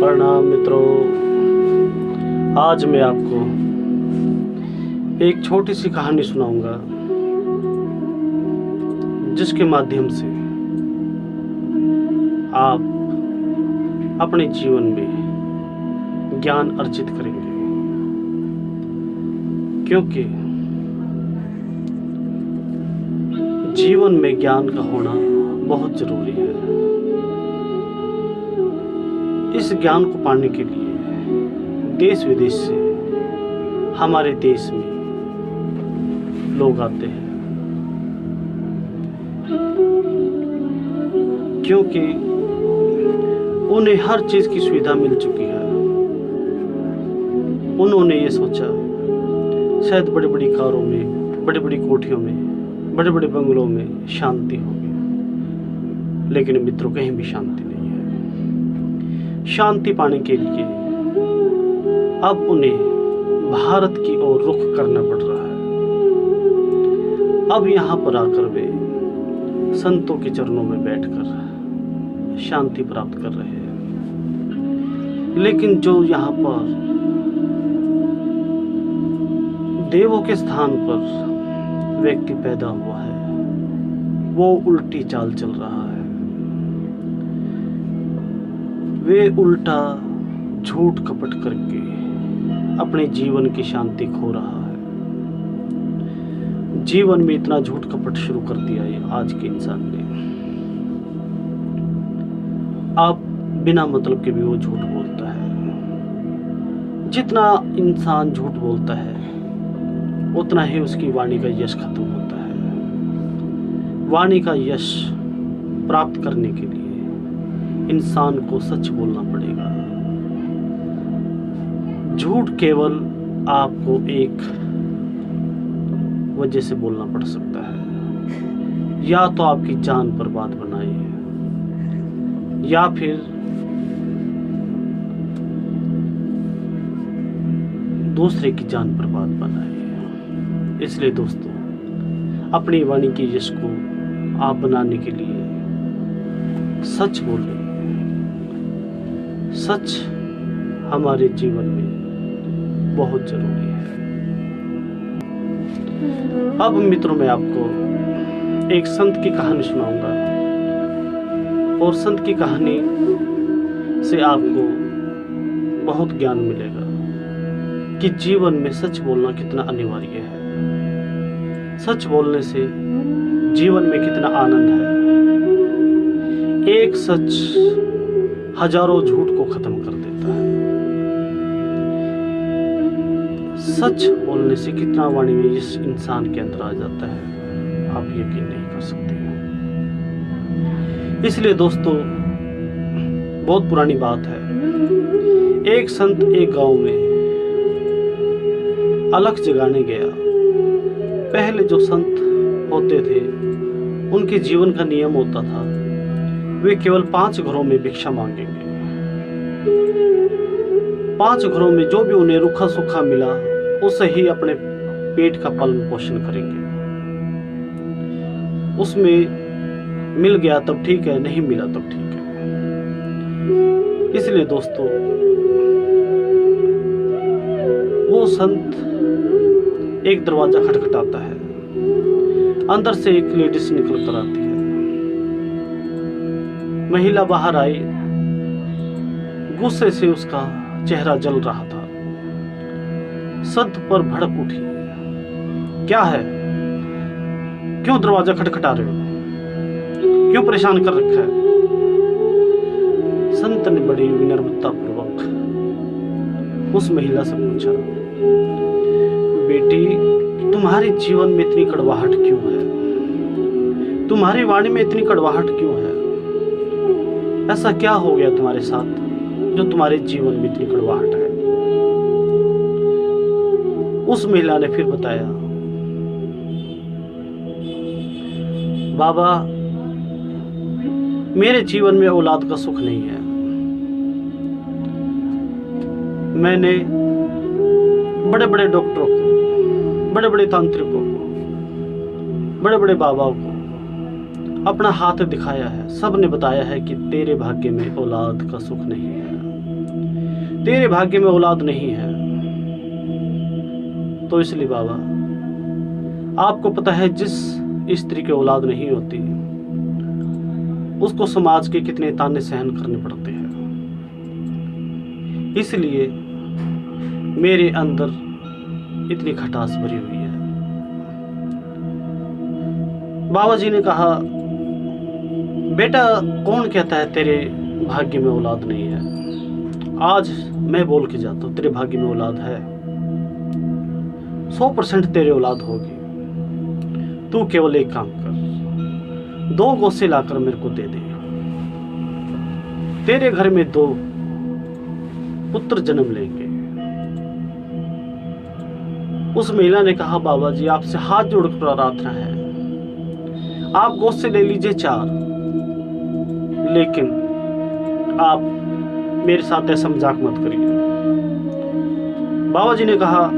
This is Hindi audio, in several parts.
प्रणाम मित्रों। आज मैं आपको एक छोटी सी कहानी सुनाऊंगा जिसके माध्यम से आप अपने जीवन में ज्ञान अर्जित करेंगे, क्योंकि जीवन में ज्ञान का होना बहुत जरूरी है। इस ज्ञान को पाने के लिए देश विदेश से हमारे देश में लोग आते हैं, क्योंकि उन्हें हर चीज की सुविधा मिल चुकी है। उन्होंने ये सोचा शायद बड़ी बड़ी कारों में, बड़ी बड़ी कोठियों में, बड़े बड़े बंगलों में शांति होगी, लेकिन मित्रों कहीं भी शांति नहीं है। शांति पाने के लिए अब उन्हें भारत की ओर रुख करना पड़ रहा है। अब यहाँ पर आकर वे संतों के चरणों में बैठकर शांति प्राप्त कर रहे हैं। लेकिन जो यहाँ पर देवों के स्थान पर व्यक्ति पैदा हुआ है, वो उल्टी चाल चल रहा है। वे उल्टा झूठ कपट करके अपने जीवन की शांति खो रहा है। जीवन में इतना झूठ कपट शुरू कर दिया है आज के इंसान ने। आप बिना मतलब के भी वो झूठ बोलता है। जितना इंसान झूठ बोलता है उतना ही उसकी वाणी का यश खत्म होता है। वाणी का यश प्राप्त करने के लिए इंसान को सच बोलना पड़ेगा। झूठ केवल आपको एक वजह से बोलना पड़ सकता है, या तो आपकी जान बर्बाद बनाए, या फिर दूसरे की जान बर्बाद बनाए। इसलिए दोस्तों, अपनी वाणी की यश को आप बनाने के लिए सच बोलें। सच हमारे जीवन में बहुत जरूरी है। अब मित्रों, मैं आपको एक संत की कहानी सुनाऊंगा, और संत की कहानी से आपको बहुत ज्ञान मिलेगा कि जीवन में सच बोलना कितना अनिवार्य है। सच बोलने से जीवन में कितना आनंद है। एक सच हजारों झूठ को खत्म कर देता है। सच बोलने से कितना वाणी में इस इंसान के अंदर आ जाता है, आप यकीन नहीं कर सकते हैं। इसलिए दोस्तों, बहुत पुरानी बात है। एक संत एक गांव में अलख जगाने गया। पहले जो संत होते थे उनके जीवन का नियम होता था, वे केवल 5 घरों में भिक्षा मांगेंगे। 5 घरों में जो भी उन्हें रूखा सूखा मिला उससे ही अपने पेट का पालन पोषण करेंगे। उसमें मिल गया तब ठीक है, नहीं मिला तब ठीक है। इसलिए दोस्तों, वो संत एक दरवाजा खटखटाता है। अंदर से एक लेडीज निकल कर आती है। महिला बाहर आई। गुस्से से उसका चेहरा जल रहा था। संत पर भड़क उठी। क्या है? क्यों दरवाजा खटखटा रहे हो? क्यों परेशान कर रखा है? संत ने बड़ी विनम्रता पूर्वक उस महिला से पूछा, बेटी, तुम्हारे जीवन में इतनी कड़वाहट क्यों है? तुम्हारी वाणी में इतनी कड़वाहट क्यों है? ऐसा क्या हो गया तुम्हारे साथ जो तुम्हारे जीवन में इतनी कड़वाहट है? उस महिला ने फिर बताया, बाबा, मेरे जीवन में औलाद का सुख नहीं है। मैंने बड़े बड़े डॉक्टरों को, बड़े बड़े तांत्रिकों को, बड़े बड़े बाबाओं को अपना हाथ दिखाया है। सब ने बताया है कि तेरे भाग्य में औलाद का सुख नहीं है। तेरे भाग्य में औलाद नहीं है, तो इसलिए बाबा आपको पता है जिस स्त्री की औलाद नहीं होती उसको समाज के कितने ताने सहन करने पड़ते हैं। इसलिए मेरे अंदर इतनी खटास भरी हुई है। बाबा जी ने कहा, बेटा कौन कहता है तेरे भाग्य में औलाद नहीं है? आज मैं बोल के जाता हूँ, तेरे भाग्य में औलाद है। 100% तेरे औलाद होगी। तू केवल एक काम कर, 2 गोसे लाकर मेरे को दे दे। तेरे घर में 2 पुत्र जन्म लेंगे। उस महिला ने कहा, बाबा जी आपसे हाथ जोड़कर प्रार्थना है, आप गोसे ले लीजिए 4, लेकिन आप मेरे साथ ऐसा मजाक मत करिए। बाबा जी ने कहा,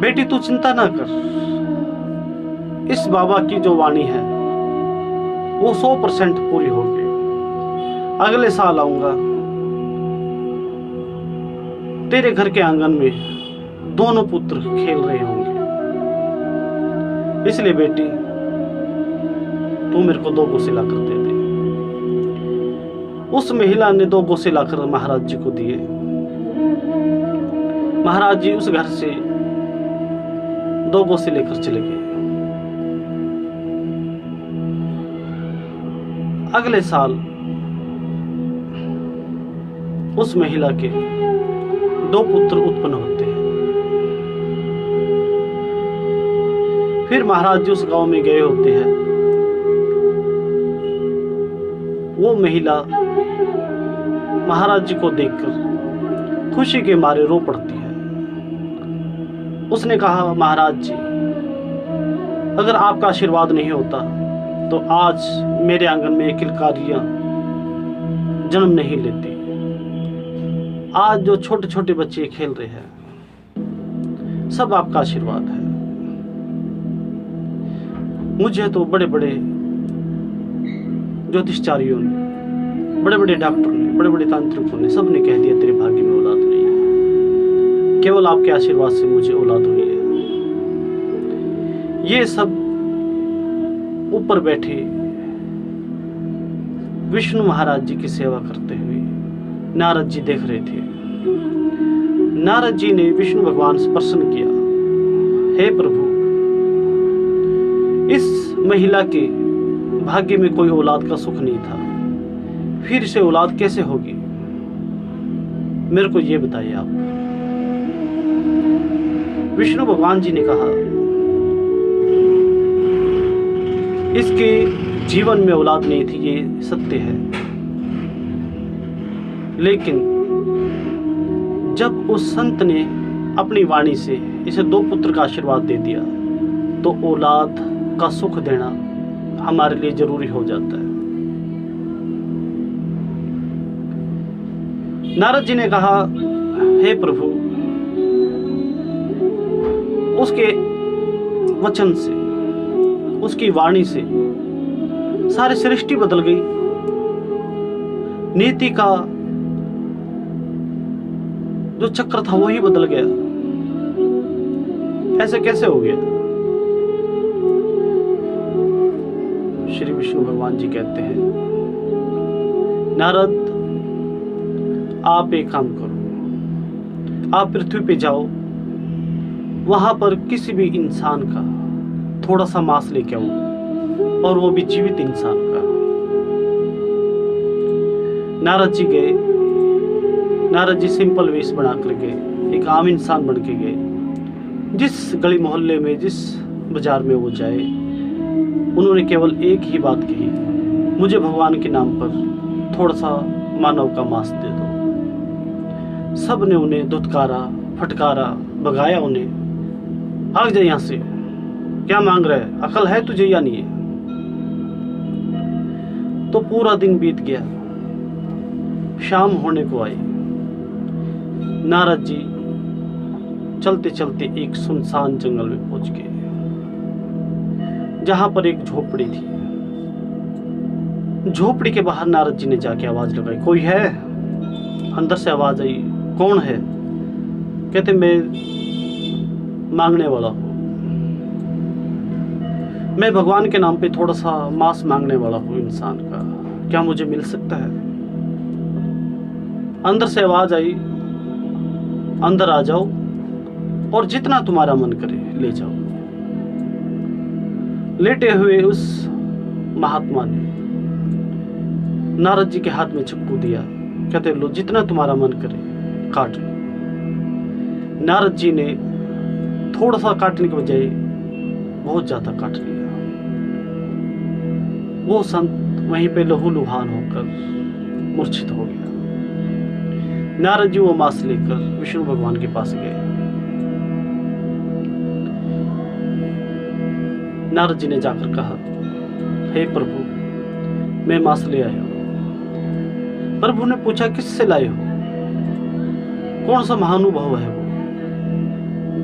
बेटी तू चिंता ना कर, इस बाबा की जो वाणी है वो 100% पूरी होगी। अगले साल आऊंगा, तेरे घर के आंगन में दोनों पुत्र खेल रहे होंगे। इसलिए बेटी तू मेरे को 2 गोसे लाकर दे दे। उस महिला ने 2 गोसे लाकर महाराज जी को दिए। महाराज जी उस घर से 2 गोसे लेकर चले गए। अगले साल उस महिला के 2 पुत्र उत्पन्न होते हैं। फिर महाराज जी उस गांव में गए होते हैं। वो महिला महाराज जी को देखकर खुशी के मारे रो पड़ती है। उसने कहा, महाराज जी अगर आपका आशीर्वाद नहीं होता तो आज मेरे आंगन में किलकारियां जन्म नहीं लेती। आज जो छोटे छोटे बच्चे खेल रहे हैं सब आपका आशीर्वाद है। मुझे तो बड़े बड़े ज्योतिषचारियों ने, बड़े बड़े डॉक्टरों ने, बड़े बड़े तांत्रिकों ने, सब ने कह दिया तेरे भाग्य में औलाद नहीं है। केवल आपके आशीर्वाद से मुझे औलाद हुई है। ये सब ऊपर बैठे विष्णु महाराज जी की सेवा करते हुए नारद जी देख रहे थे। नारद जी ने विष्णु भगवान से प्रश्न किया, हे प्रभु, इस महिला के भाग्य में कोई औलाद का सुख नहीं था, फिर से औलाद कैसे होगी? मेरे को ये बताइए आप। विष्णु भगवान जी ने कहा, इसके जीवन में औलाद नहीं थी, ये सत्य है, लेकिन जब उस संत ने अपनी वाणी से इसे 2 पुत्र का आशीर्वाद दे दिया तो औलाद का सुख देना हमारे लिए जरूरी हो जाता है। नारद जी ने कहा, हे प्रभु, उसके वचन से, उसकी वाणी से सारी सृष्टि बदल गई। नीति का जो चक्र था वही बदल गया। ऐसे कैसे हो गया? श्री विष्णु भगवान जी कहते हैं, नारद आप एक काम करो, आप पृथ्वी पे जाओ, वहां पर किसी भी इंसान का थोड़ा सा मांस लेके आओ, और वो भी जीवित इंसान का। नारद जी गए। नारद जी सिंपल वेश बना कर गए, एक आम इंसान बन के गए। जिस गली मोहल्ले में, जिस बाजार में वो जाए, उन्होंने केवल एक ही बात कही, मुझे भगवान के नाम पर थोड़ा सा मानव का मांस दे दो। सब ने उन्हें धुतकारा, फटकारा, भगाया उन्हें, भाग जाए यहाँ से, क्या मांग रहा है, अकल है तुझे या नहीं है? तो पूरा दिन बीत गया। शाम होने को आई। नारद जी चलते चलते एक सुनसान जंगल में पहुंच गए, जहां पर एक झोपड़ी थी। झोपड़ी के बाहर नारद जी ने जाके आवाज लगाई, कोई है? अंदर से आवाज आई, कौन है? कहते मैं मांगने वाला हूँ, मैं भगवान के नाम पे थोड़ा सा मांस मांगने वाला हूँ इंसान का, क्या मुझे मिल सकता है? अंदर से आवाज आई, अंदर आ जाओ और जितना तुम्हारा मन करे ले जाओ। लेटे हुए उस महात्मा ने नारद जी के हाथ में चाकू दिया, कहते लो जितना तुम्हारा मन करे काट लो। नारद जी ने थोड़ा सा काटने के बजाय बहुत ज्यादा काट लिया। वो संत वहीं पे लहूलुहान होकर मूर्छित हो गया। नारद जी वो मांस लेकर विष्णु भगवान के पास गए। नारद जी ने जाकर कहा, हे प्रभु मैं मांस ले आया हूं। प्रभु ने पूछा, किससे लाए हो? कौन सा महानुभाव है वो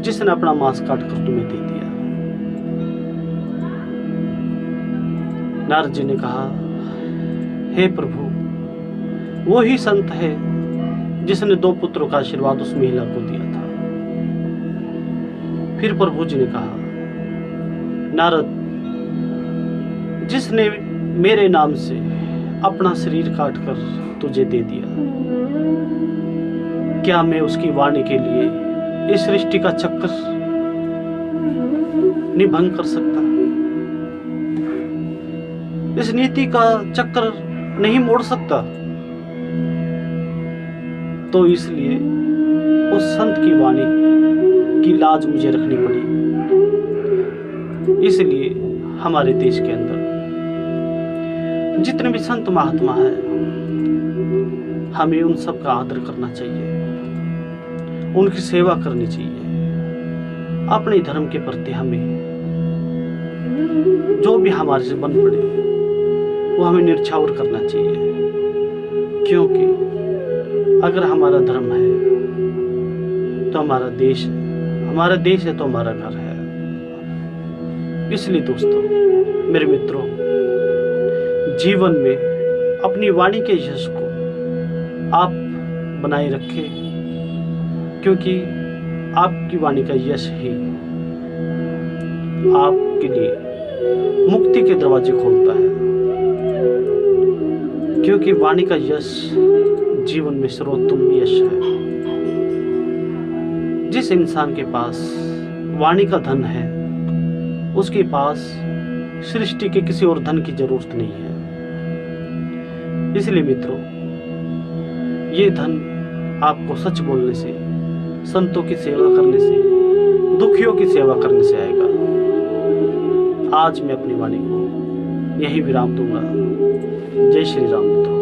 जिसने अपना मांस काट कर तुम्हें दे दिया? नारद जी ने कहा, हे प्रभु वो ही संत है जिसने 2 पुत्रों का आशीर्वाद उस महिला को दिया था। फिर प्रभु जी ने कहा, नारद जिसने मेरे नाम से अपना शरीर काट कर तुझे दे दिया, क्या मैं उसकी वाणी के लिए इस सृष्टि का चक्कर निभंग कर सकता? इस नीति का चक्कर नहीं मोड़ सकता? तो इसलिए उस संत की वाणी की लाज मुझे रखनी पड़ी। इसलिए हमारे देश के अंदर जितने भी संत महात्मा हैं, हमें उन सब का आदर करना चाहिए, उनकी सेवा करनी चाहिए। अपने धर्म के प्रति हमें जो भी हमारे से बन पड़े वो हमें निछावर करना चाहिए, क्योंकि अगर हमारा धर्म है तो हमारा देश है, हमारा देश है तो हमारा घर है। इसलिए दोस्तों, मेरे मित्रों, जीवन में अपनी वाणी के यश को आप बनाए रखें, क्योंकि आपकी वाणी का यश ही आपके लिए मुक्ति के दरवाजे खोलता है। क्योंकि वाणी का यश जीवन में सर्वोत्तम यश है। जिस इंसान के पास वाणी का धन है, उसके पास सृष्टि के किसी और धन की जरूरत नहीं है। इसलिए मित्रों, ये धन आपको सच बोलने से, संतों की सेवा करने से, दुखियों की सेवा करने से आएगा। आज मैं अपनी वाणी को यही विराम दूंगा। जय श्री राम मित्रों।